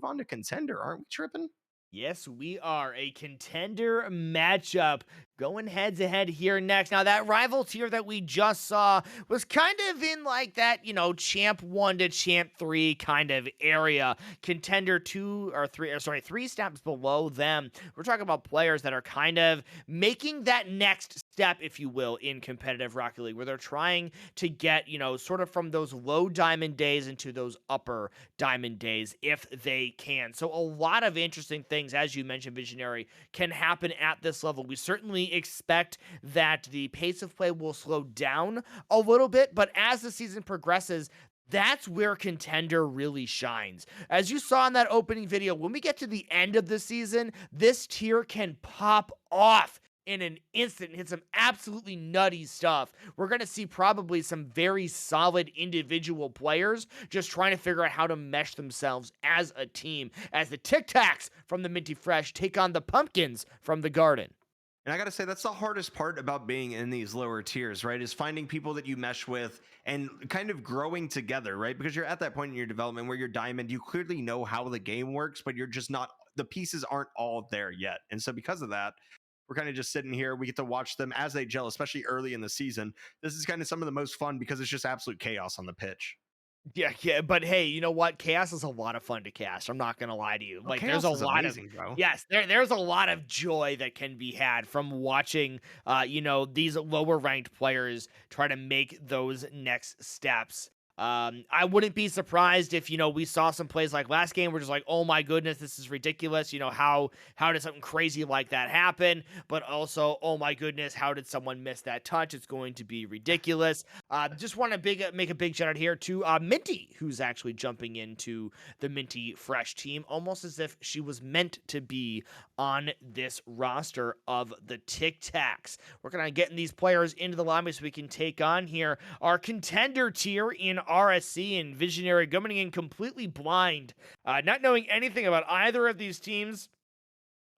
move on to Contender. Aren't we tripping? Yes, we are. A Contender matchup going head to head here next. Now, that rival tier that we just saw was kind of in like that, champ 1 to champ 3 kind of area. Contender 2 or 3, or sorry, 3 steps below them. We're talking about players that are kind of making that next step, if you will, in competitive Rocket League, where they're trying to get, sort of from those low diamond days into those upper diamond days if they can. So a lot of interesting things, as you mentioned, Visionary, can happen at this level. We certainly expect that the pace of play will slow down a little bit, but as the season progresses, that's where Contender really shines. As you saw in that opening video, when we get to the end of the season, this tier can pop off in an instant and hit some absolutely nutty stuff. We're going to see probably some very solid individual players just trying to figure out how to mesh themselves as a team as the Tic Tacs from the Minty Fresh take on the Pumpkins from the Garden. And I got to say, that's the hardest part about being in these lower tiers, right? Is finding people that you mesh with and kind of growing together, right? Because you're at that point in your development where you're diamond, you clearly know how the game works, but you're just not, the pieces aren't all there yet. And so because of that, we're kind of just sitting here. We get to watch them as they gel, especially early in the season. This is kind of some of the most fun because it's just absolute chaos on the pitch. Yeah, but hey, you know what? Chaos is a lot of fun to cast. I'm not gonna lie to you. Oh, Like, there's chaos a is lot of amazing, bro. yes, there's a lot of joy that can be had from watching, these lower ranked players try to make those next steps. I wouldn't be surprised if we saw some plays like last game. We're just like, oh my goodness, this is ridiculous. How did something crazy like that happen? But also, oh my goodness, how did someone miss that touch? It's going to be ridiculous. Just want to make a big shout out here to Minty, who's actually jumping into the Minty Fresh team, almost as if she was meant to be on this roster of the Tic Tacs. We're gonna getting these players into the lobby so we can take on here our Contender tier in RSC, and Visionary coming in completely blind, not knowing anything about either of these teams.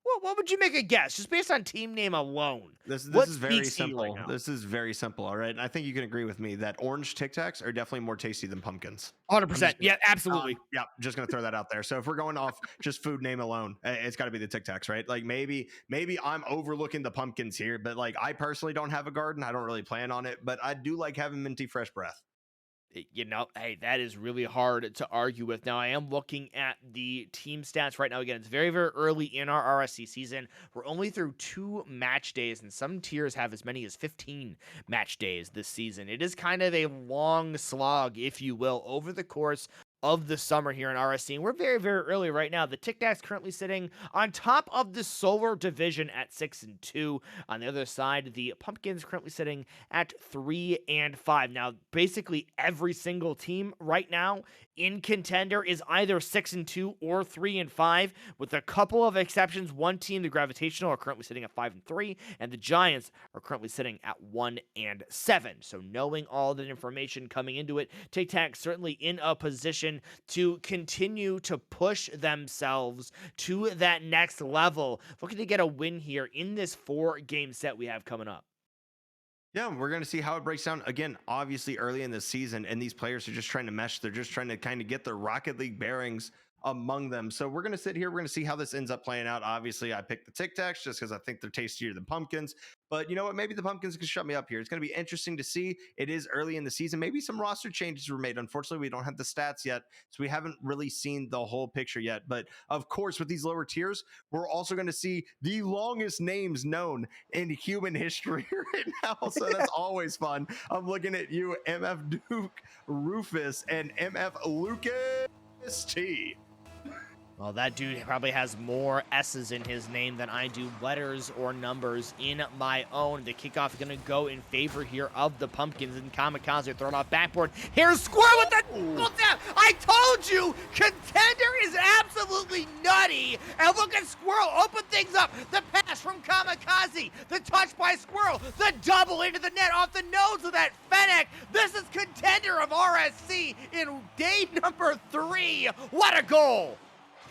Well, what would you make a guess, just based on team name alone? This What is very speaks to you right simple. now? This is very simple. All right. And I think you can agree with me that orange Tic Tacs are definitely more tasty than pumpkins. I'm 100%. just Yeah, absolutely. yeah, just gonna throw that out there. So if we're going off just food name alone, it's got to be the Tic Tacs, right? Like maybe I'm overlooking the pumpkins here, but like I personally don't have a garden. I don't really plan on it, but I do like having minty fresh breath. Hey, that is really hard to argue with. Now, I am looking at the team stats right now. Again, it's very, very early in our RSC season. We're only through 2 match days, and some tiers have as many as 15 match days this season. It is kind of a long slog, if you will, over the course of the summer here in RSC. And we're very, very early right now. The Tic Tacs currently sitting on top of the Solar Division at 6-2. On the other side, the Pumpkins currently sitting at 3-5. Now, basically every single team right now in Contender is either 6-2 or 3-5, with a couple of exceptions. One team, the Gravitational, are currently sitting at 5-3, and the Giants are currently sitting at 1-7. So knowing all that information coming into it, Tic Tac certainly in a position to continue to push themselves to that next level, looking to get a win here in this 4-game set we have coming up. Yeah, we're going to see how it breaks down. Again, obviously early in the season, and these players are just trying to mesh. They're just trying to kind of get their Rocket League bearings among them. So we're going to sit here. We're going to see how this ends up playing out. Obviously, I picked the Tic Tacs just because I think they're tastier than pumpkins. But you know what? Maybe the pumpkins can shut me up here. It's going to be interesting to see. It is early in the season. Maybe some roster changes were made. Unfortunately, we don't have the stats yet, so we haven't really seen the whole picture yet. But of course, with these lower tiers, we're also going to see the longest names known in human history right now. So that's always fun. I'm looking at you, MF Duke Rufus and MF Lucas T. Well, that dude probably has more S's in his name than I do letters or numbers in my own. The kickoff is going to go in favor here of the Pumpkins, and Kamikaze thrown off backboard. Here's Squirrel with the tap. I told you, Contender is absolutely nutty. And look at Squirrel open things up. The pass from Kamikaze, the touch by Squirrel, the double into the net off the nose of that Fennec. This is Contender of RSC in day number 3. What a goal!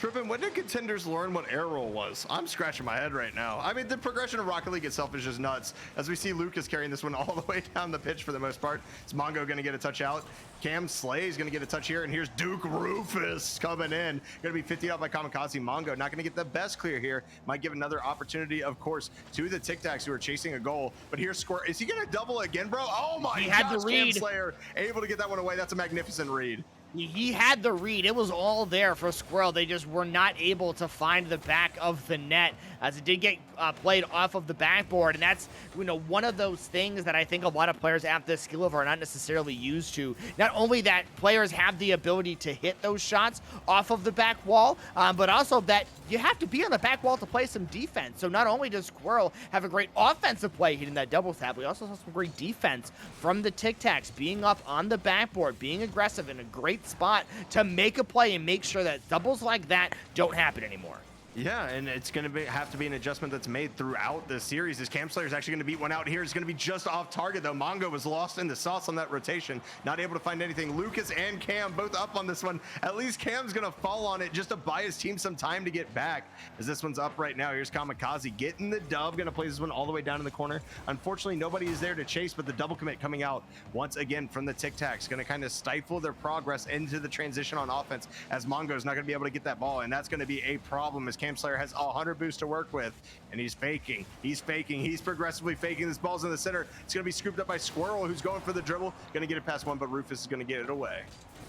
Trippin, when did contenders learn what air roll was? I'm scratching my head right now. I mean, the progression of Rocket League itself is just nuts. As we see Lucas carrying this one all the way down the pitch for the most part. Is Mongo going to get a touch out? Cam Slay is going to get a touch here, and here's Duke Rufus coming in. Going to be 50 out by Kamikaze. Mongo not going to get the best clear here. Might give another opportunity, of course, to the Tic Tacs who are chasing a goal. But here's Square. Is he going to double again, bro? Oh my He had the gosh, read. Cam Slayer able to get that one away. That's a magnificent read. He had the read. It was all there for Squirrel. They just were not able to find the back of the net, as it did get played off of the backboard. And that's, one of those things that I think a lot of players at this skill level are not necessarily used to. Not only that players have the ability to hit those shots off of the back wall, but also that you have to be on the back wall to play some defense. So not only does Squirrel have a great offensive play hitting that double tap, we also saw some great defense from the Tic Tacs, being up on the backboard, being aggressive in a great spot to make a play and make sure that doubles like that don't happen anymore. Yeah, and it's going to have to be an adjustment that's made throughout the series. This Cam Slayer is actually going to beat one out here. It's going to be just off target, though. Mongo was lost in the sauce on that rotation, not able to find anything. Lucas and Cam both up on this one. At least Cam's going to fall on it just to buy his team some time to get back, as this one's up right now. Here's Kamikaze getting the dub, going to play this one all the way down in the corner. Unfortunately, nobody is there to chase, but the double commit coming out once again from the Tic Tacs, going to kind of stifle their progress into the transition on offense, as Mongo's not going to be able to get that ball, and that's going to be a problem as Cam Slayer has 100 boosts to work with, and he's faking. He's progressively faking. This ball's in the center. It's going to be scooped up by Squirrel, who's going for the dribble. Going to get it past one, but Rufus is going to get it away.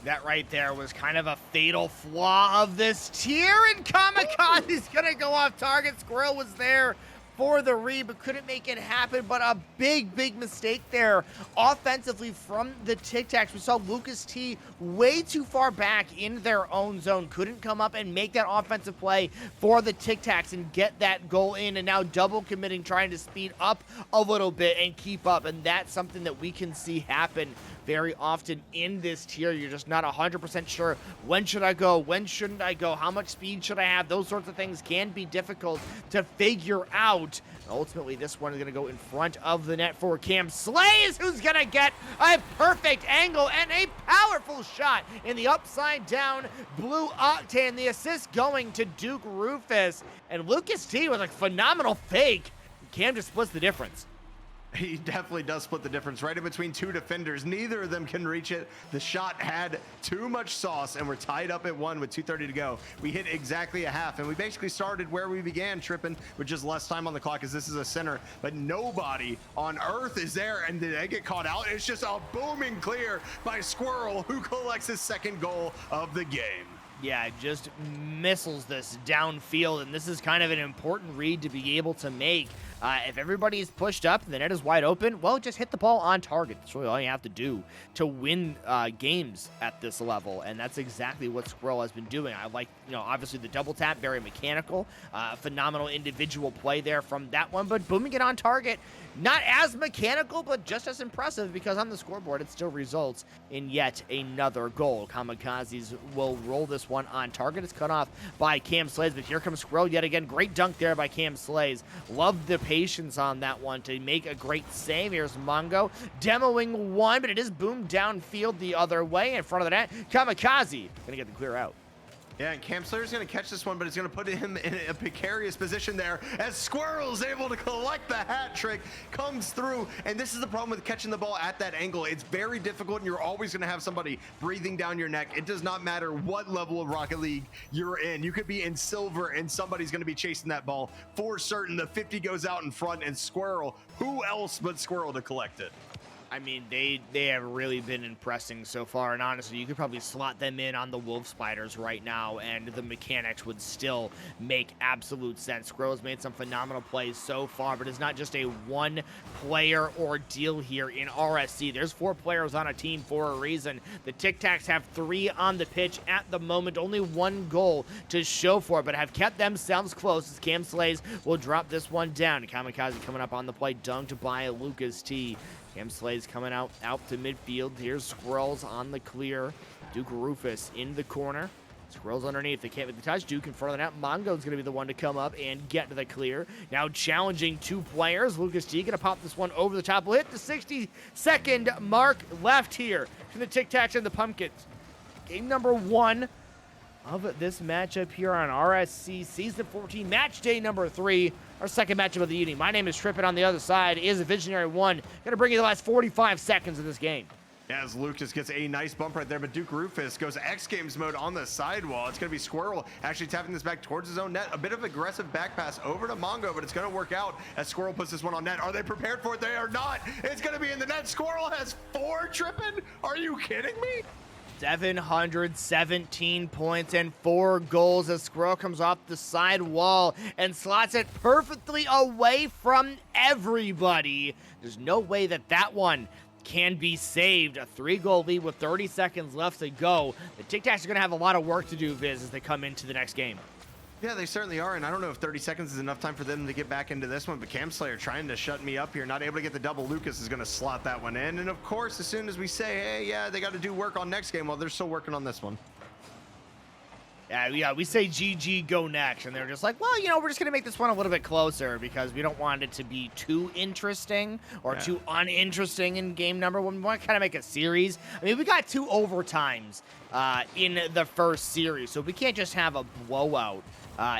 That right there was kind of a fatal flaw of this tier, and Kamikaze's going to go off target. Squirrel was there for the read, but couldn't make it happen. But a big mistake there offensively from the Tic Tacs. We saw Lucas T way too far back in their own zone, couldn't come up and make that offensive play for the Tic Tacs and get that goal in, and now double committing, trying to speed up a little bit and keep up. And that's something that we can see happen very often in this tier. You're just not 100% sure, when should I go, when shouldn't I go, how much speed should I have. Those sorts of things can be difficult to figure out. And ultimately, this one is going to go in front of the net for Cam Slays, who's going to get a perfect angle and a powerful shot in the upside down blue octane. The assist going to Duke Rufus, and Lucas T with a phenomenal fake. Cam just splits the difference. He definitely does split the difference right in between two defenders. Neither of them can reach it. The shot had too much sauce, and we're tied up at 1 with 2:30 to go. We hit exactly a half, and we basically started where we began, Trippin, with just less time on the clock, as this is a center, but nobody on earth is there, and they get caught out. It's just a booming clear by Squirrel, who collects his second goal of the game. Yeah, just missiles this downfield, and this is kind of an important read to be able to make. If everybody is pushed up and the net is wide open, well, just hit the ball on target. That's really all you have to do to win games at this level, and that's exactly what Squirrel has been doing. I like, obviously the double tap, very mechanical, phenomenal individual play there from that one, but booming it on target, not as mechanical, but just as impressive, because on the scoreboard, it still results in yet another goal. Kamikazes will roll this one on target. It's cut off by Cam Slays, but here comes Squirrel yet again. Great dunk there by Cam Slays. Love the patience on that one to make a great save. Here's Mongo demoing one, but it is boomed downfield the other way in front of the net. Kamikaze gonna get the clear out. Yeah, and Cam Slayer's going to catch this one, but it's going to put him in a precarious position there, as Squirrel's able to collect the hat trick, comes through, and this is the problem with catching the ball at that angle. It's very difficult, and you're always going to have somebody breathing down your neck. It does not matter what level of Rocket League you're in. You could be in silver, and somebody's going to be chasing that ball for certain. The 50 goes out in front, and Squirrel, who else but Squirrel to collect it? I mean, they have really been impressing so far, and honestly, you could probably slot them in on the Wolf Spiders right now, and the mechanics would still make absolute sense. Squirrel's made some phenomenal plays so far, but it's not just a one-player ordeal here in RSC. There's 4 players on a team for a reason. The Tic Tacs have 3 on the pitch at the moment, only 1 goal to show for it, but have kept themselves close, as Cam Slays will drop this one down. Kamikaze coming up on the play, dunked by Lucas T. Cam Slays coming out to midfield. Here's Squirrels on the clear. Duke Rufus in the corner. Squirrels underneath. They can't make the touch. Duke in front of the net. Mongo's going to be the one to come up and get to the clear. Now challenging 2 players. Lucas T going to pop this one over the top. We'll hit the 60-second mark left here to the Tic Tacs and the Pumpkins. Game number 1 of this matchup here on RSC Season 14, Match Day number 3, our second matchup of the evening. My name is Trippin. On the other side is a Visionary 1. Gonna bring you the last 45 seconds of this game. As Lucas gets a nice bump right there, but Duke Rufus goes X Games mode on the sidewall. It's going to be Squirrel actually tapping this back towards his own net. A bit of aggressive back pass over to Mongo, but it's going to work out as Squirrel puts this one on net. Are they prepared for it? They are not. It's going to be in the net. Squirrel has 4 tripping. Are you kidding me? 717 points and 4 goals as Squirrel comes off the side wall and slots it perfectly away from everybody. There's no way that that one can be saved. A 3-goal lead with 30 seconds left to go. The Tic Tacs are going to have a lot of work to do, Viz, as they come into the next game. Yeah, they certainly are, and I don't know if 30 seconds is enough time for them to get back into this one, but Cam Slayer trying to shut me up here, not able to get the double. Lucas is going to slot that one in, and of course, as soon as we say, hey, yeah, they got to do work on next game, well, they're still working on this one. Yeah, we say GG, go next, and they're just like, well, you know, we're just going to make this one a little bit closer because we don't want it to be too interesting or too uninteresting in game number 1. We want to kind of make a series. I mean, we got 2 overtimes in the first series, so we can't just have a blowout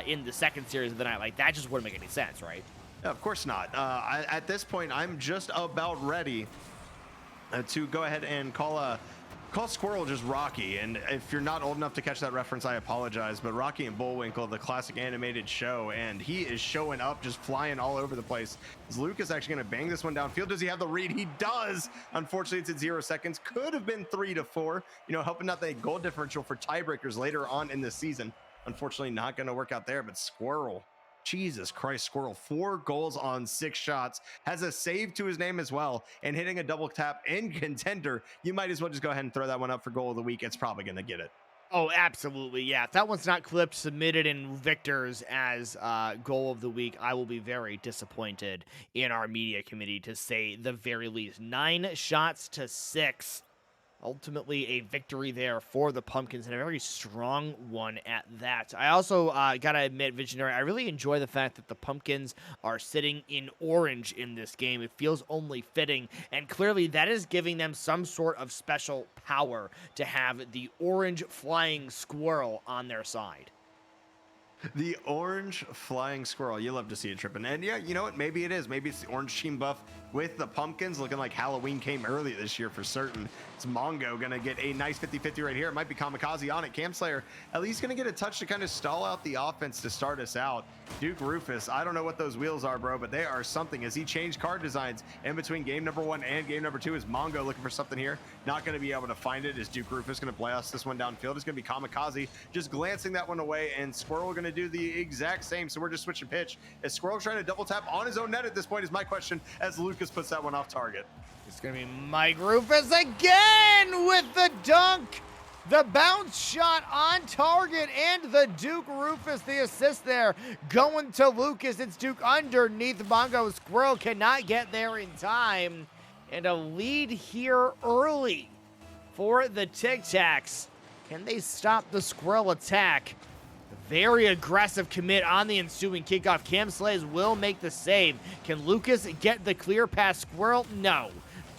in the second series of the night. Like, that just wouldn't make any sense, right? Yeah, of course not. At this point, I'm just about ready to go ahead and call Squirrel just Rocky, and if you're not old enough to catch that reference, I apologize, but Rocky and Bullwinkle, the classic animated show, and he is showing up, just flying all over the place. Is Lucas actually going to bang this one downfield? Does he have the read? He does. Unfortunately, it's at 0 seconds. Could have been 3-4, you know, helping out the goal differential for tiebreakers later on in the season. Unfortunately, not going to work out there, but Squirrel, Jesus Christ, Squirrel, 4 goals on 6 shots, has a save to his name as well, and hitting a double tap in Contender. You might as well just go ahead and throw that one up for goal of the week. It's probably going to get it. Oh, absolutely, yeah. If that one's not clipped, submitted in Victor's as goal of the week, I will be very disappointed in our media committee, to say the very least. 9 shots to 6. Ultimately, a victory there for the Pumpkins, and a very strong one at that. I also gotta admit, Visionary, I really enjoy the fact that the Pumpkins are sitting in orange in this game. It feels only fitting, and clearly that is giving them some sort of special power to have the orange flying squirrel on their side. The orange flying squirrel. You love to see it tripping. And yeah, you know what? Maybe it is. Maybe it's the orange team buff with the Pumpkins, looking like Halloween came early this year for certain. It's Mongo going to get a nice 50-50 right here. It might be Kamikaze on it. Cam Slayer at least going to get a touch to kind of stall out the offense to start us out. Duke Rufus, I don't know what those wheels are, bro, but they are something as he changed card designs in between game number 1 and game number 2. Is Mongo looking for something here? Not going to be able to find it. Is Duke Rufus going to blast this one downfield? It's going to be Kamikaze just glancing that one away, and Squirrel going to do the exact same. So we're just switching pitch. Is Squirrel trying to double tap on his own net at this point is my question, as Lucas puts that one off target. It's going to be Mike Rufus again with the dunk. The bounce shot on target, and the Duke Rufus, the assist there, going to Lucas. It's Duke underneath Mongo. Squirrel cannot get there in time. And a lead here early for the Tic Tacs. Can they stop the Squirrel attack? Very aggressive commit on the ensuing kickoff. Cam Slays will make the save. Can Lucas get the clear past Squirrel? No.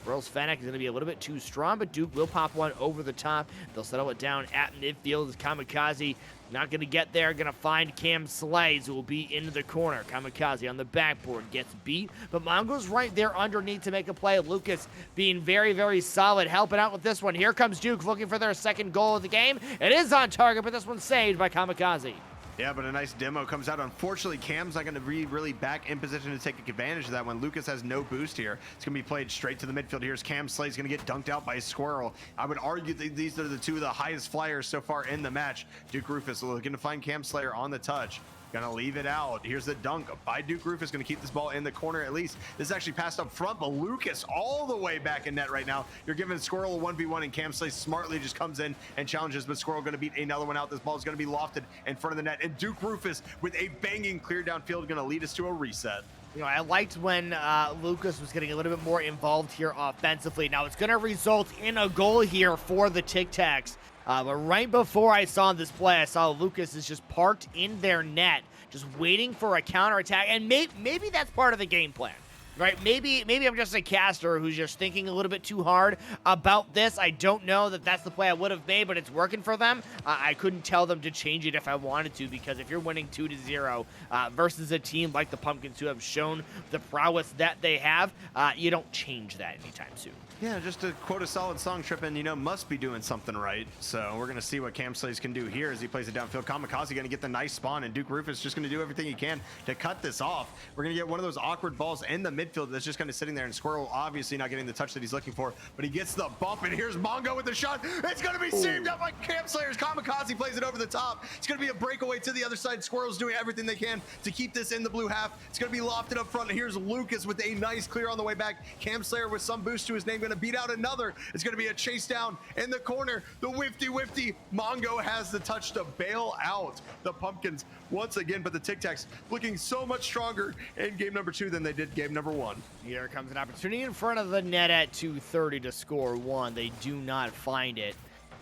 Squirrel's Fennec is going to be a little bit too strong, but Duke will pop one over the top. They'll settle it down at midfield. Kamikaze not going to get there. Going to find Cam Slays, who will be into the corner. Kamikaze on the backboard gets beat, but Mongo's right there underneath to make a play. Lucas being very, very solid, helping out with this one. Here comes Duke looking for their second goal of the game. It is on target, but this one's saved by Kamikaze. Yeah, but a nice demo comes out. Unfortunately, Cam's not going to be really back in position to take advantage of that one. Lucas has no boost here. It's going to be played straight to the midfield. Here's Cam Slade's going to get dunked out by Squirrel. I would argue that these are the 2 of the highest flyers so far in the match. Duke Rufus looking to find Cam Slayer on the touch. Gonna leave it out. Here's the dunk by Duke Rufus. Gonna keep this ball in the corner at least. This is actually passed up front, but Lucas all the way back in net right now. You're giving Squirrel a 1v1, and Cam Slay smartly just comes in and challenges, but Squirrel gonna beat another one out. This ball is gonna be lofted in front of the net, and Duke Rufus with a banging clear downfield gonna lead us to a reset. You know, I liked when Lucas was getting a little bit more involved here offensively. Now, it's going to result in a goal here for the Tic Tacs. But right before I saw this play, I saw Lucas is just parked in their net, just waiting for a counterattack. And maybe that's part of the game plan. right? Maybe I'm just a caster who's just thinking a little bit too hard about this. I don't know that that's the play I would have made, but it's working for them. I couldn't tell them to change it if I wanted to, because if you're winning 2-0 versus a team like the Pumpkins who have shown the prowess that they have, you don't change that anytime soon. Yeah, just to quote a solid song, Trippin, must be doing something right. So we're going to see what Cam Slays can do here as he plays it downfield. Kamikaze going to get the nice spawn, and Duke Rufus just going to do everything he can to cut this off. We're going to get one of those awkward balls in the midfield that's just kind of sitting there, and Squirrel obviously not getting the touch that he's looking for, but he gets the bump, and here's Mongo with the shot. It's going to be saved up by Cam Slayers. Kamikaze plays it over the top. It's going to be a breakaway to the other side. Squirrel's doing everything they can to keep this in the blue half. It's going to be lofted up front. Here's Lucas with a nice clear on the way back. Cam Slayer with some boost to his name, going to beat out another. It's going to be a chase down in the corner. The whifty. Mongo has the touch to bail out the Pumpkins once again, but the Tic Tacs looking so much stronger in game number 2 than they did game number 1. Here comes an opportunity in front of the net at 2:30 to score one. They do not find it.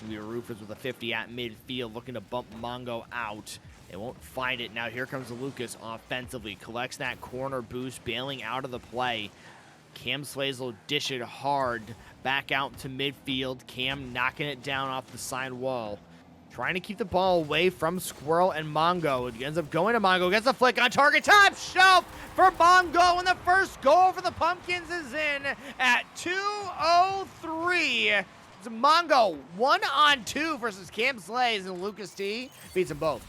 Rufus with a 50 at midfield, looking to bump Mongo out. They won't find it. Now here comes Lucas offensively. Collects that corner boost, bailing out of the play. Cam Slays will dish it hard back out to midfield. Cam knocking it down off the side wall. Trying to keep the ball away from Squirrel and Mongo. It ends up going to Mongo. Gets a flick on target. Top shelf for Mongo. And the first goal for the Pumpkins is in at 2:03. It's Mongo 1-on-2 versus Cam Slays, and Lucas T beats them both.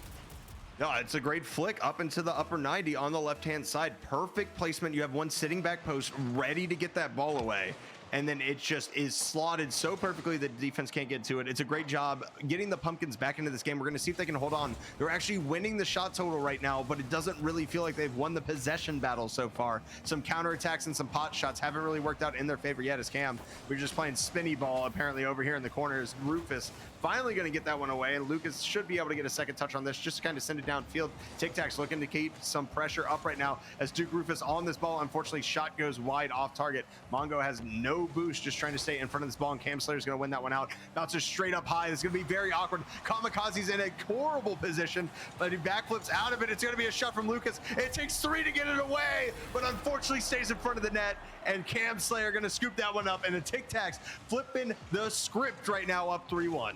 No, it's a great flick up into the upper 90 on the left-hand side. Perfect placement. You have one sitting back post ready to get that ball away. And then it just is slotted so perfectly that the defense can't get to it. It's a great job getting the Pumpkins back into this game. We're going to see if they can hold on. They're actually winning the shot total right now, but it doesn't really feel like they've won the possession battle so far. Some counterattacks and some pot shots haven't really worked out in their favor yet as Cam. We're just playing spinny ball apparently over here in the corners. Rufus finally going to get that one away, and Lucas should be able to get a second touch on this just to kind of send it downfield. Tic Tacs looking to keep some pressure up right now as Duke Rufus on this ball. Unfortunately, shot goes wide off target. Mongo has no boost, just trying to stay in front of this ball, and Cam Slayer's going to win that one out. Bounces straight up high. It's going to be very awkward. Kamikaze's in a horrible position, but he backflips out of it. It's going to be a shot from Lucas. It takes 3 to get it away, but unfortunately stays in front of the net, and Cam Slayer going to scoop that one up, and the Tic Tacs flipping the script right now up 3-1.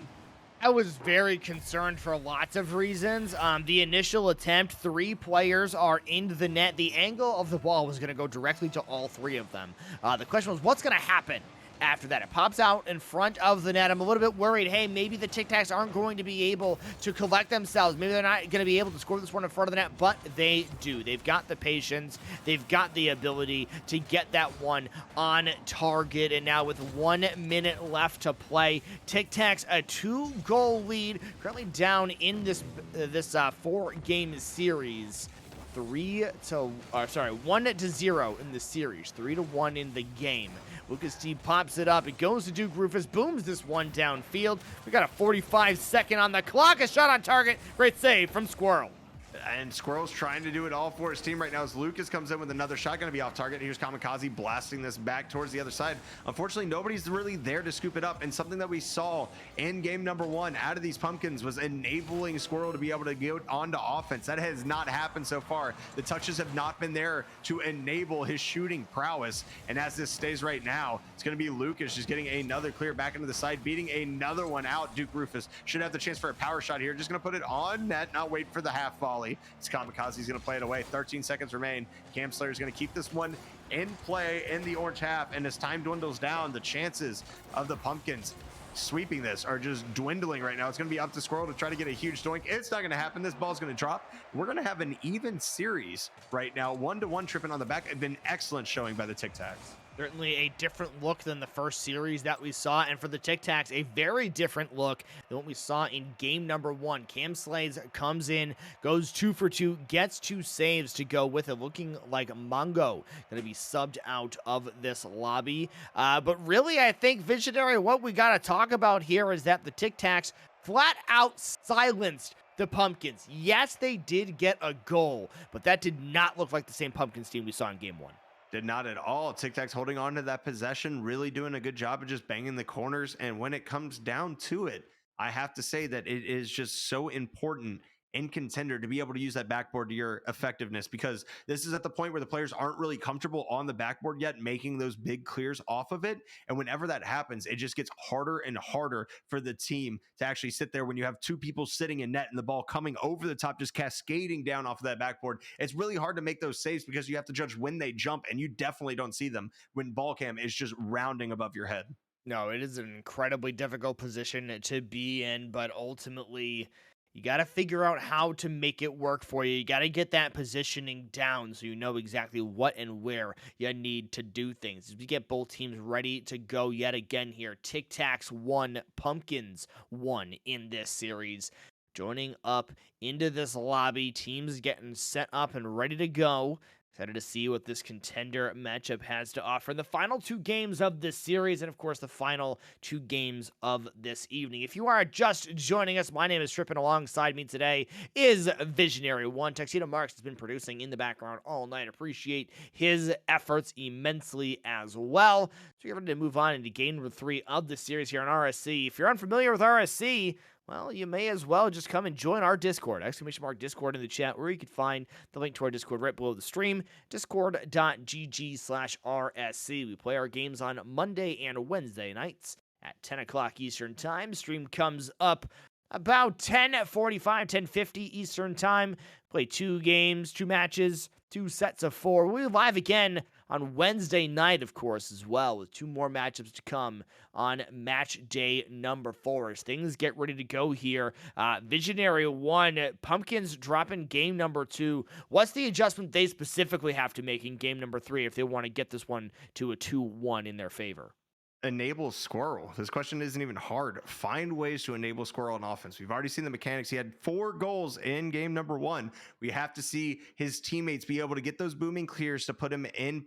I was very concerned for lots of reasons. The initial attempt, 3 players are in the net. The angle of the ball was going to go directly to all 3 of them. The question was, what's going to happen after that? It pops out in front of the net. I'm a little bit worried, hey, maybe the Tic Tacs aren't going to be able to collect themselves. Maybe they're not going to be able to score this one in front of the net, but they do. They've got the patience. They've got the ability to get that one on target. And now with 1 minute left to play, Tic Tacs a 2-goal lead, currently down in this 4-game series. 1-0 in the series, 3-1 in the game. Lucas T pops it up. It goes to Duke Rufus, booms this one downfield. We got a 45-second on the clock. A shot on target. Great save from Squirrel. And Squirrel's trying to do it all for his team right now as Lucas comes in with another shot, going to be off target. Here's Kamikaze blasting this back towards the other side. Unfortunately, nobody's really there to scoop it up, and something that we saw in game number 1 out of these Pumpkins was enabling Squirrel to be able to get onto offense. That has not happened so far. The touches have not been there to enable his shooting prowess, and as this stays right now, it's going to be Lucas just getting another clear back into the side, beating another one out. Duke Rufus should have the chance for a power shot here. Just going to put it on net, not wait for the half volley. It's Kamikaze. He's going to play it away. 13 seconds remain. Cam Slayer's going to keep this one in play in the orange half, and as time dwindles down, the chances of the Pumpkins sweeping this are just dwindling right now. It's going to be up to Squirrel to try to get a huge doink. It's not going to happen. This ball's going to drop. We're going to have an even series right now. 1-1 tripping on the back. It's been excellent showing by the Tic Tacs. Certainly a different look than the first series that we saw, and for the Tic Tacs, a very different look than what we saw in game number 1. Cam Slays comes in, goes 2 for 2, gets 2 saves to go with it, looking like Mongo going to be subbed out of this lobby. But really, I think, Visionary, what we got to talk about here is that the Tic Tacs flat out silenced the Pumpkins. Yes, they did get a goal, but that did not look like the same Pumpkins team we saw in game 1. Did not at all. Tic Tacs holding on to that possession, really doing a good job of just banging the corners. And when it comes down to it, I have to say that it is just so important in Contender to be able to use that backboard to your effectiveness, because this is at the point where the players aren't really comfortable on the backboard yet making those big clears off of it. And whenever that happens, it just gets harder and harder for the team to actually sit there when you have two people sitting in net and the ball coming over the top, just cascading down off of that backboard. It's really hard to make those saves because you have to judge when they jump, and you definitely don't see them when ball cam is just rounding above your head. No, it is an incredibly difficult position to be in, but ultimately, you got to figure out how to make it work for you. You got to get that positioning down so you know exactly what and where you need to do things. As we get both teams ready to go yet again here, Tacs 1, Pumpkins 1 in this series. Joining up into this lobby, teams getting set up and ready to go. Excited to see what this Contender matchup has to offer in the final 2 games of this series, and of course the final 2 games of this evening. If you are just joining us, my name is Trippin. Alongside me today is Visionary One. Tuxedo Marks has been producing in the background all night. Appreciate his efforts immensely as well. So we're ready to move on into game number 3 of the series here on RSC. If you're unfamiliar with RSC, well, you may as well just come and join our Discord. Exclamation mark Discord in the chat, where you can find the link to our Discord right below the stream, discord.gg/RSC. We play our games on Monday and Wednesday nights at 10 o'clock Eastern Time. Stream comes up about 10:45, 10:50 Eastern Time. Play 2 games, 2 matches, 2 sets of 4. We'll be live again on Wednesday night, of course, as well, with 2 more matchups to come on match day number 4. As things get ready to go here, Visionary One, Pumpkins dropping game number 2. What's the adjustment they specifically have to make in game number 3 if they want to get this one to a 2-1 in their favor? Enable Squirrel. This question isn't even hard. Find ways to enable Squirrel in offense. We've already seen the mechanics. He had 4 goals in game number 1. We have to see his teammates be able to get those booming clears to put him in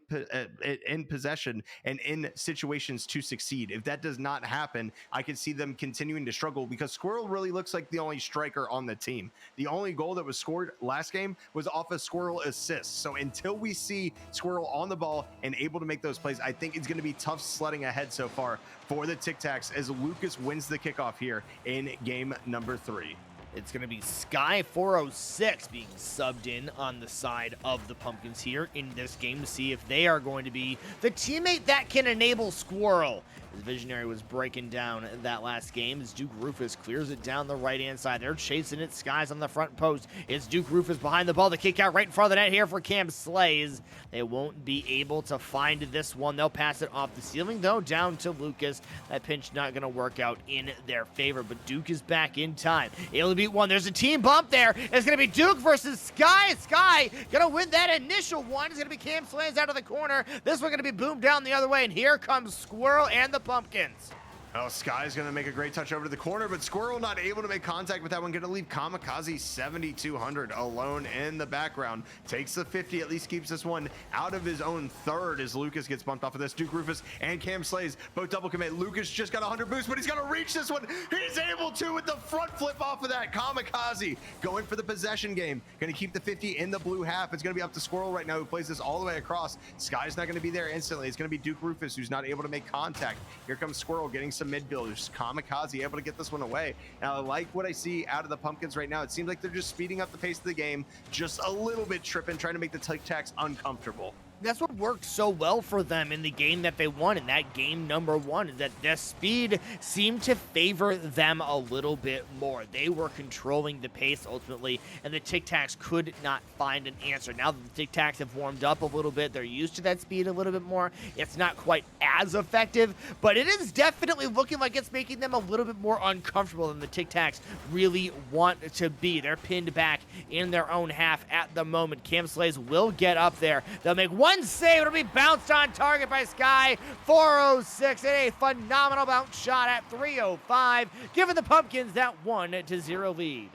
possession and in situations to succeed. If that does not happen, I can see them continuing to struggle, because Squirrel really looks like the only striker on the team. The only goal that was scored last game was off a Squirrel assist. So until we see Squirrel on the ball and able to make those plays, I think it's going to be tough sledding ahead so far for the Tacs as Lucas wins the kickoff here in game number 3. It's going to be Sky 406 being subbed in on the side of the Pumpkins here in this game to see if they are going to be the teammate that can enable Squirrel. As Visionary was breaking down that last game, as Duke Rufus clears it down the right-hand side. They're chasing it. Sky's on the front post. It's Duke Rufus behind the ball. The kick out right in front of the net here for Cam Slays. They won't be able to find this one. They'll pass it off the ceiling, though, down to Lucas. That pinch not going to work out in their favor, but Duke is back in time. Able to beat one. There's a team bump there. It's going to be Duke versus Sky. Sky going to win that initial one. It's going to be Cam Slays out of the corner. This one going to be boomed down the other way, and here comes Squirrel and the Pumpkins. Oh, Sky's going to make a great touch over to the corner, but Squirrel not able to make contact with that one. Going to leave Kamikaze 7,200 alone in the background. Takes the 50, at least keeps this one out of his own third as Lucas gets bumped off of this. Duke Rufus and Cam Slays both double commit. Lucas just got 100 boost, but he's going to reach this one. He's able to with the front flip off of that. Kamikaze going for the possession game. Going to keep the 50 in the blue half. It's going to be up to Squirrel right now, who plays this all the way across. Sky's not going to be there instantly. It's going to be Duke Rufus, who's not able to make contact. Here comes Squirrel getting some mid builders. Kamikaze able to get this one away. Now, I like what I see out of the Pumpkins right now. It seems like they're just speeding up the pace of the game just a little bit, tripping, trying to make the Tacs uncomfortable. That's what worked so well for them in the game that they won in that game number 1, is that the speed seemed to favor them a little bit more. They were controlling the pace ultimately, and the Tacs could not find an answer. Now that the Tacs have warmed up a little bit, they're used to that speed a little bit more. It's not quite as effective, but it is definitely looking like it's making them a little bit more uncomfortable than the Tacs really want to be. They're pinned back in their own half at the moment. Cam Slays will get up there. They'll make one save. It'll be bounced on target by Sky 406, and a phenomenal bounce shot at 305, giving the Pumpkins that 1-0 lead.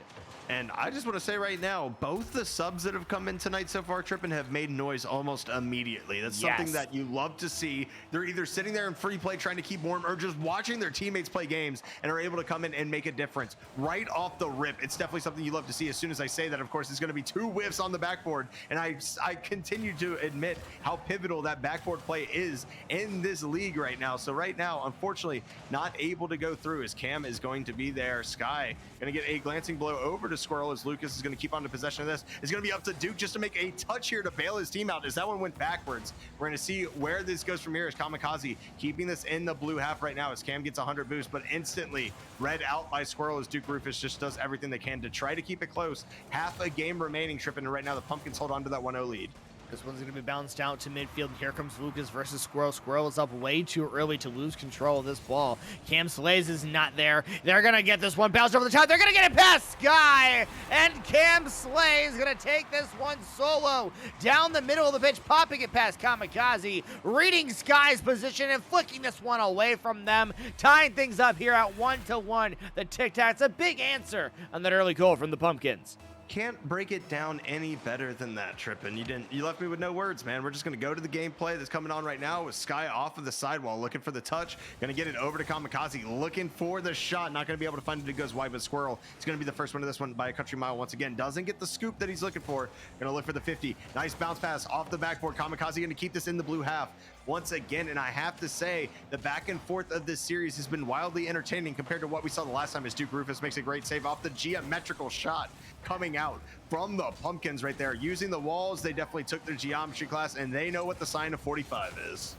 And I just want to say right now, both the subs that have come in tonight so far, Trippin, have made noise almost immediately. That's something that you love to see. They're either sitting there in free play trying to keep warm, or just watching their teammates play games and are able to come in and make a difference right off the rip. It's definitely something you love to see. As soon as I say that, of course, it's going to be 2 whiffs on the backboard. And I continue to admit how pivotal that backboard play is in this league right now. So right now, unfortunately, not able to go through, as Cam is going to be there. Sky going to get a glancing blow over to Squirrel as Lucas is going to keep on to possession of this. It's going to be up to Duke just to make a touch here to bail his team out as that one went backwards. We're going to see where this goes from here as Kamikaze keeping this in the blue half right now as Cam gets 100 boost, but instantly read out by Squirrel as Duke Rufus just does everything they can to try to keep it close. Half a game remaining, Trippin, and right now the Pumpkins hold on to that 1-0 lead. This one's going to be bounced out to midfield. Here comes Lucas versus Squirrel. Squirrel is up way too early to lose control of this ball. Cam Slays is not there. They're going to get this one bounced over the top. They're going to get it past Sky. And Cam Slays going to take this one solo down the middle of the pitch, popping it past Kamikaze, reading Sky's position and flicking this one away from them, tying things up here at 1-1. The Tic Tacs, a big answer on that early goal from the Pumpkins. Can't break it down any better than that, Trippin. You left me with no words, man. We're just going to go to the gameplay that's coming on right now with Sky off of the sidewall, looking for the touch. Going to get it over to Kamikaze, looking for the shot. Not going to be able to find it. It goes wide, but Squirrel is going to be the first one to this one by a country mile once again. Doesn't get the scoop that he's looking for. Going to look for the 50. Nice bounce pass off the backboard. Kamikaze going to keep this in the blue half once again, and I have to say the back and forth of this series has been wildly entertaining compared to what we saw the last time as Duke Rufus makes a great save off the geometrical shot coming out from the Pumpkins right there. Using the walls, they definitely took their geometry class, and they know what the sign of 45 is.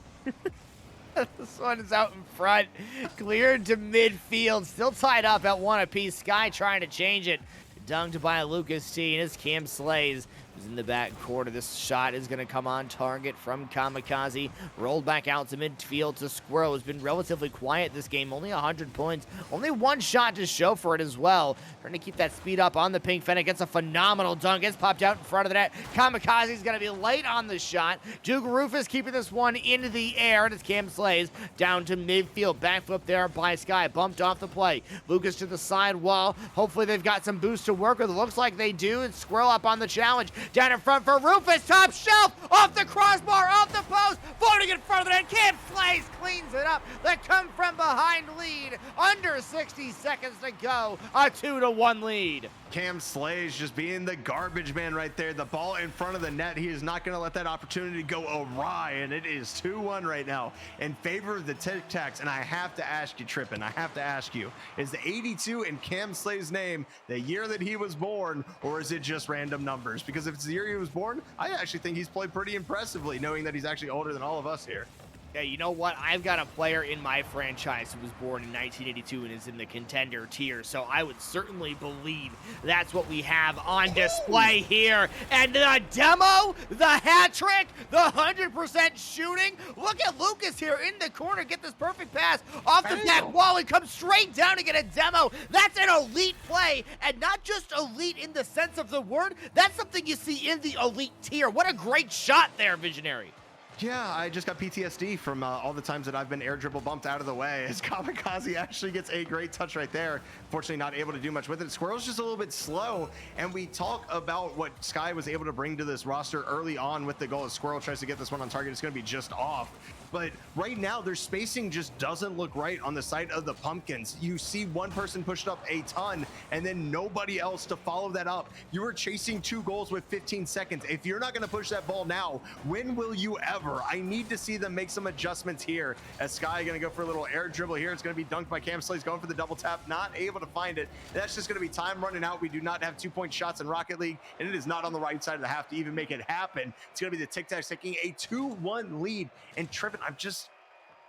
This one is out in front, cleared to midfield, still tied up at 1 apiece. Sky trying to change it. Dunked by Lucas T, and his Cam Slays is in the back quarter. This shot is going to come on target from Kamikaze. Rolled back out to midfield to Squirrel, who's been relatively quiet this game. Only 100 points. Only one shot to show for it as well. Trying to keep that speed up on the Pink Fennec. Gets a phenomenal dunk. Gets popped out in front of the net. Kamikaze's going to be late on the shot. Duke Rufus keeping this one into the air. And it's Cam Slays down to midfield. Backflip there by Sky. Bumped off the play. Lucas to the side wall. Hopefully they've got some boost to work with. It looks like they do. And Squirrel up on the challenge. Down in front for Rufus, top shelf, off the crossbar, off the post, floating in front of the net. Cam Slays cleans it up. They come from behind lead. Under 60 seconds to go. A 2-1 lead. Cam Slays just being the garbage man right there. The ball in front of the net. He is not going to let that opportunity go awry, and it is 2-1 right now in favor of the Tic Tacs. And I have to ask you, Trippin, I have to ask you, is the 82 in Cam Slays' name the year that he was born, or is it just random numbers? Because if it's the year he was born, I actually think he's played pretty impressively, knowing that he's actually older than all of us here. Yeah, you know what? I've got a player in my franchise who was born in 1982 and is in the Contender tier, so I would certainly believe that's what we have on display here. And the demo, the hat trick, the 100% shooting. Look at Lucas here in the corner, get this perfect pass off the back wall and come straight down to get a demo. That's an elite play, and not just elite in the sense of the word, that's something you see in the elite tier. What a great shot there, Visionary. Yeah, I just got PTSD from all the times that I've been air dribble bumped out of the way as Kamikaze actually gets a great touch right there. Fortunately, not able to do much with it. Squirrel's just a little bit slow, and we talk about what Sky was able to bring to this roster early on with the goal as Squirrel tries to get this one on target. It's going to be just off. But right now, their spacing just doesn't look right on the side of the Pumpkins. You see one person pushed up a ton, and then nobody else to follow that up. You were chasing 2 goals with 15 seconds. If you're not going to push that ball now, when will you ever? I need to see them make some adjustments here. As Sky going to go for a little air dribble here. It's going to be dunked by Cam Slays, going for the double tap, not able to find it. That's just going to be time running out. We do not have 2-point shots in Rocket League, and it is not on the right side of the half to even make it happen. It's going to be the Tic Tacs taking a 2-1 lead. And Trippin,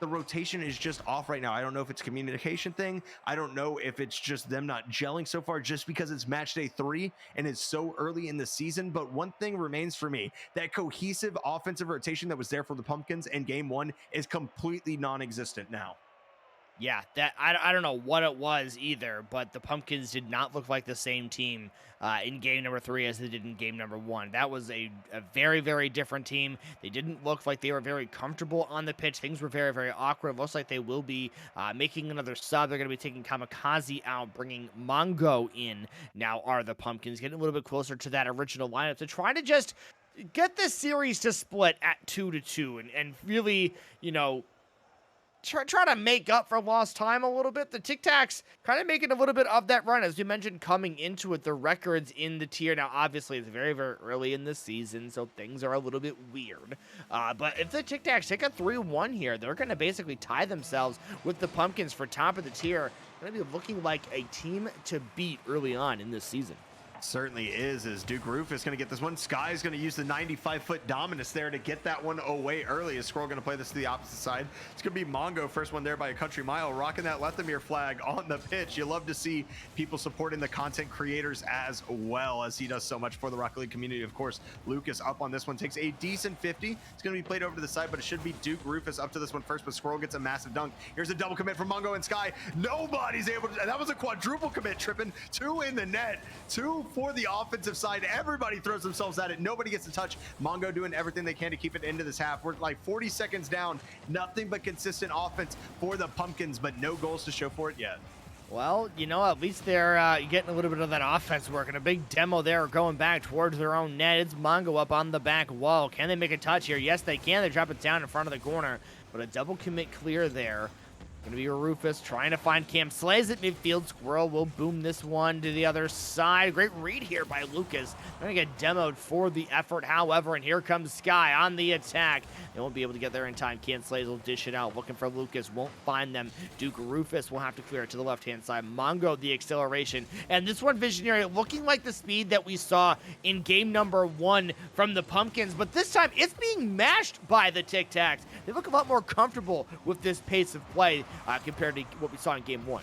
the rotation is just off right now. I don't know if it's a communication thing. I don't know if it's just them not gelling so far just because it's match day 3 and it's so early in the season. But one thing remains for me, that cohesive offensive rotation that was there for the Pumpkins in game 1 is completely non-existent now. Yeah, that I don't know what it was either, but the Pumpkins did not look like the same team in game number 3 as they did in game number 1. That was a very, very different team. They didn't look like they were very comfortable on the pitch. Things were very, very awkward. It looks like they will be making another sub. They're going to be taking Kamikaze out, bringing Mongo in. Now are the Pumpkins getting a little bit closer to that original lineup to try to just get this series to split at 2-2 and really, you know, try to make up for lost time a little bit. The Tic Tacs kind of making a little bit of that run. As you mentioned, coming into it, the records in the tier. Now, obviously, it's very, very early in the season, so things are a little bit weird. But if the Tic Tacs take a 3-1 here, they're going to basically tie themselves with the Pumpkins for top of the tier. Going to be looking like a team to beat early on in this season. Certainly is, as Duke Rufus going to get this one. Sky's going to use the 95-foot dominus there to get that one away early. Is Squirrel going to play this to the opposite side? It's going to be Mongo, first one there by a country mile, rocking that Lethamyr flag on the pitch. You love to see people supporting the content creators as well, as he does so much for the Rocket League community. Of course, Lucas up on this one, takes a decent 50. It's going to be played over to the side, but it should be Duke Rufus up to this one first, but Squirrel gets a massive dunk. Here's a double commit from Mongo and Sky. Nobody's able to, that was a quadruple commit, tripping. 2 in the net, 2 for the offensive side. Everybody throws themselves at it. Nobody gets to touch. Mongo doing everything they can to keep it into this half. We're like 40 seconds down. Nothing but consistent offense for the Pumpkins, but no goals to show for it yet. Well, you know, at least they're getting a little bit of that offense working. A big demo there going back towards their own net. It's Mongo up on the back wall. Can they make a touch here? Yes, they can. They drop it down in front of the corner, but a double commit clear there. Going to be Rufus trying to find Cam. Slays at midfield. Squirrel will boom this one to the other side. Great read here by Lucas. Going to get demoed for the effort, however, and here comes Sky on the attack. They won't be able to get there in time. Cam Slays will dish it out. Looking for Lucas. Won't find them. Duke Rufus will have to clear it to the left-hand side. Mongo the acceleration. And this one, Visionary, looking like the speed that we saw in game number 1 from the Pumpkins. But this time, it's being mashed by the Tic Tacs. They look a lot more comfortable with this pace of play compared to what we saw in game 1.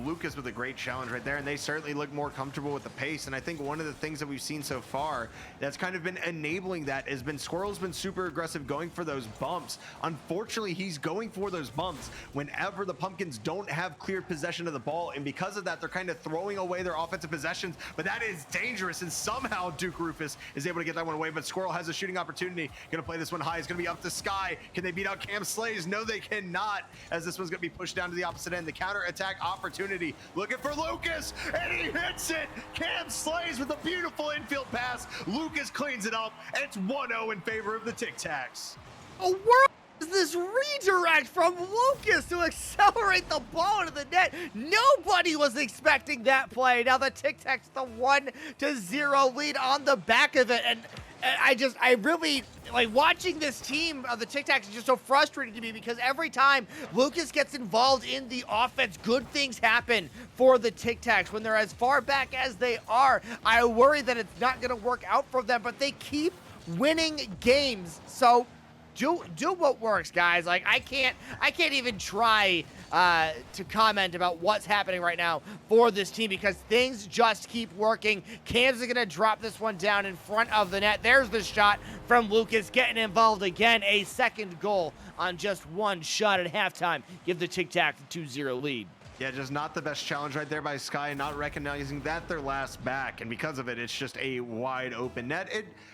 Lucas with a great challenge right there, and they certainly look more comfortable with the pace. And I think one of the things that we've seen so far that's kind of been enabling that has been Squirrel's been super aggressive going for those bumps. Unfortunately, he's going for those bumps whenever the Pumpkins don't have clear possession of the ball, and because of that, they're kind of throwing away their offensive possessions. But that is dangerous, and somehow Duke Rufus is able to get that one away. But Squirrel has a shooting opportunity. Gonna play this one high. It's gonna be up to Sky. Can they beat out Cam Slays? No, they cannot, as this one's gonna be pushed down to the opposite end. The counter attack opportunity. Looking for Lucas, and he hits it. Cam Slays with a beautiful infield pass. Lucas cleans it up, and it's 1-0 in favor of the Tic Tacs. A world is this redirect from Lucas to accelerate the ball into the net. Nobody was expecting that play. Now the Tic Tacs the 1-0 lead on the back of it, and I really like watching this team of the Tic Tacs is just so frustrating to me because every time Lucas gets involved in the offense, good things happen for the Tic Tacs. When they're as far back as they are, I worry that it's not going to work out for them, but they keep winning games. So do what works, guys. Like I can't even try to comment about what's happening right now for this team because things just keep working. Cam's gonna drop this one down in front of the net. There's the shot from Lucas getting involved again. A second goal on just one shot at halftime. Give the Tic Tacs a 2-0 lead. Yeah, just not the best challenge right there by Sky, not recognizing that their last back, and because of it, it's just a wide open net.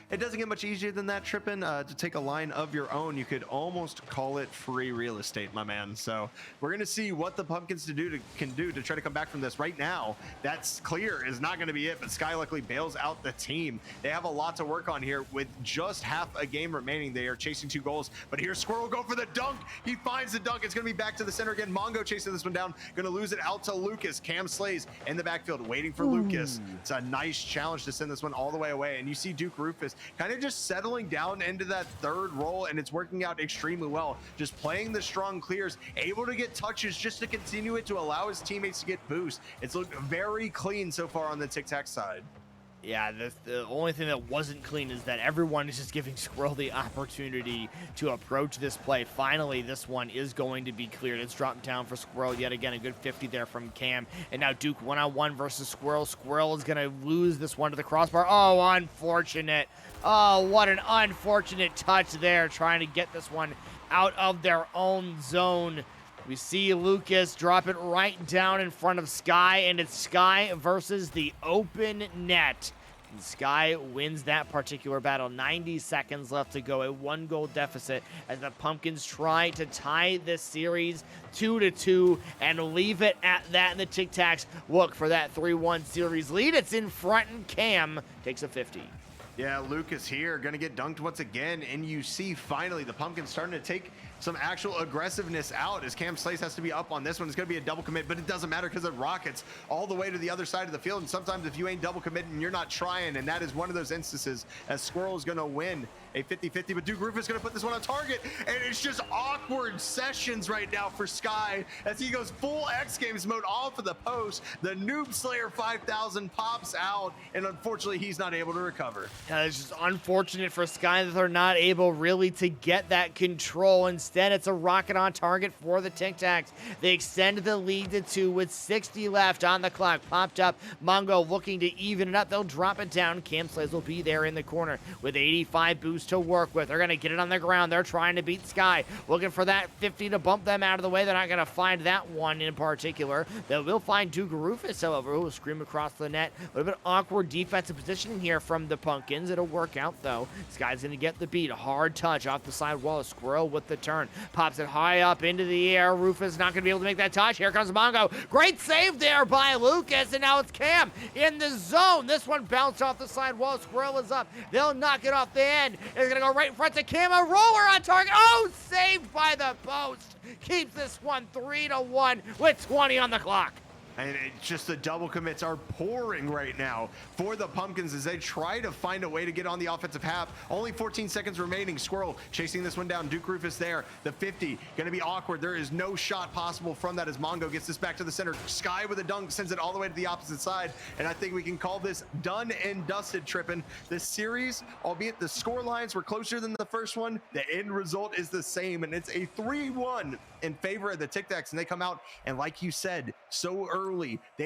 It doesn't get much easier than that, Trippin. To take a line of your own, you could almost call it free real estate, my man. So we're going to see what the Pumpkins can do to try to come back from this. Right now, that's clear is not going to be it, but Sky luckily bails out the team. They have a lot to work on here with just half a game remaining. They are chasing 2 goals, but here's Squirrel go for the dunk. He finds the dunk. It's going to be back to the center again. Mongo chasing this one down. Going to lose it out to Lucas. Cam Slays in the backfield waiting for Lucas. It's a nice challenge to send this one all the way away, and you see Duke Rufus kind of just settling down into that third role, and it's working out extremely well. Just playing the strong clears, able to get touches just to continue it to allow his teammates to get boost. It's looked very clean so far on the Tic Tac side. Yeah, the only thing that wasn't clean is that everyone is just giving Squirrel the opportunity to approach this play. Finally, this one is going to be cleared. It's dropped down for Squirrel yet again. A good 50 there from Cam. And now Duke one-on-one versus Squirrel. Squirrel is going to lose this one to the crossbar. Oh, unfortunate. Oh, what an unfortunate touch there, trying to get this one out of their own zone. We see Lucas drop it right down in front of Sky, and it's Sky versus the open net. And Sky wins that particular battle. 90 seconds left to go, a 1-goal deficit as the Pumpkins try to tie this series 2-2 and leave it at that. And the Tic Tacs look for that 3-1 series lead. It's in front, and Cam takes a 50. Yeah, Lucas here, going to get dunked once again, and you see finally the Pumpkins starting to take some actual aggressiveness out, as Cam Slays has to be up on this one. It's going to be a double commit, but it doesn't matter because it rockets all the way to the other side of the field. And sometimes if you ain't double committing, you're not trying. And that is one of those instances, as Squirrel is going to win a 50-50, but Duke Rufus is going to put this one on target. And it's just awkward sessions right now for Sky as he goes full X Games mode off of the post. The Noob Slayer 5000 pops out, and unfortunately he's not able to recover. Yeah, it's just unfortunate for Sky that they're not able really to get that control. Instead, it's a rocket on target for the Tic Tacs. They extend the lead to 2 with 60 left on the clock. Popped up, Mongo looking to even it up. They'll drop it down. Cam Slays will be there in the corner with 85 boost to work with. They're going to get it on the ground. They're trying to beat Sky, looking for that 50 to bump them out of the way. They're not going to find that one in particular. They will find Duke Rufus, however, who will scream across the net. A little bit awkward defensive positioning here from the Pumpkins. It'll work out, though. Sky's going to get the beat. A hard touch off the side wall. Squirrel with the turn. Pops it high up into the air. Rufus not going to be able to make that touch. Here comes Mongo. Great save there by Lucas, and now it's Cam in the zone. This one bounced off the side wall. Squirrel is up. They'll knock it off the end. It's going to go right in front to Cam. A roller on target. Oh, saved by the post. Keeps this one 3-1 with 20 on the clock. And it's just the double commits are pouring right now for the Pumpkins as they try to find a way to get on the offensive half. Only 14 seconds remaining. Squirrel chasing this one down. Duke Rufus there. The 50 going to be awkward. There is no shot possible from that as Mongo gets this back to the center. Sky with a dunk sends it all the way to the opposite side. And I think we can call this done and dusted, Trippin. This series, albeit the score lines were closer than the first one, the end result is the same. And it's a 3-1 in favor of the Tic Tacs. And they come out, and like you said, so early, they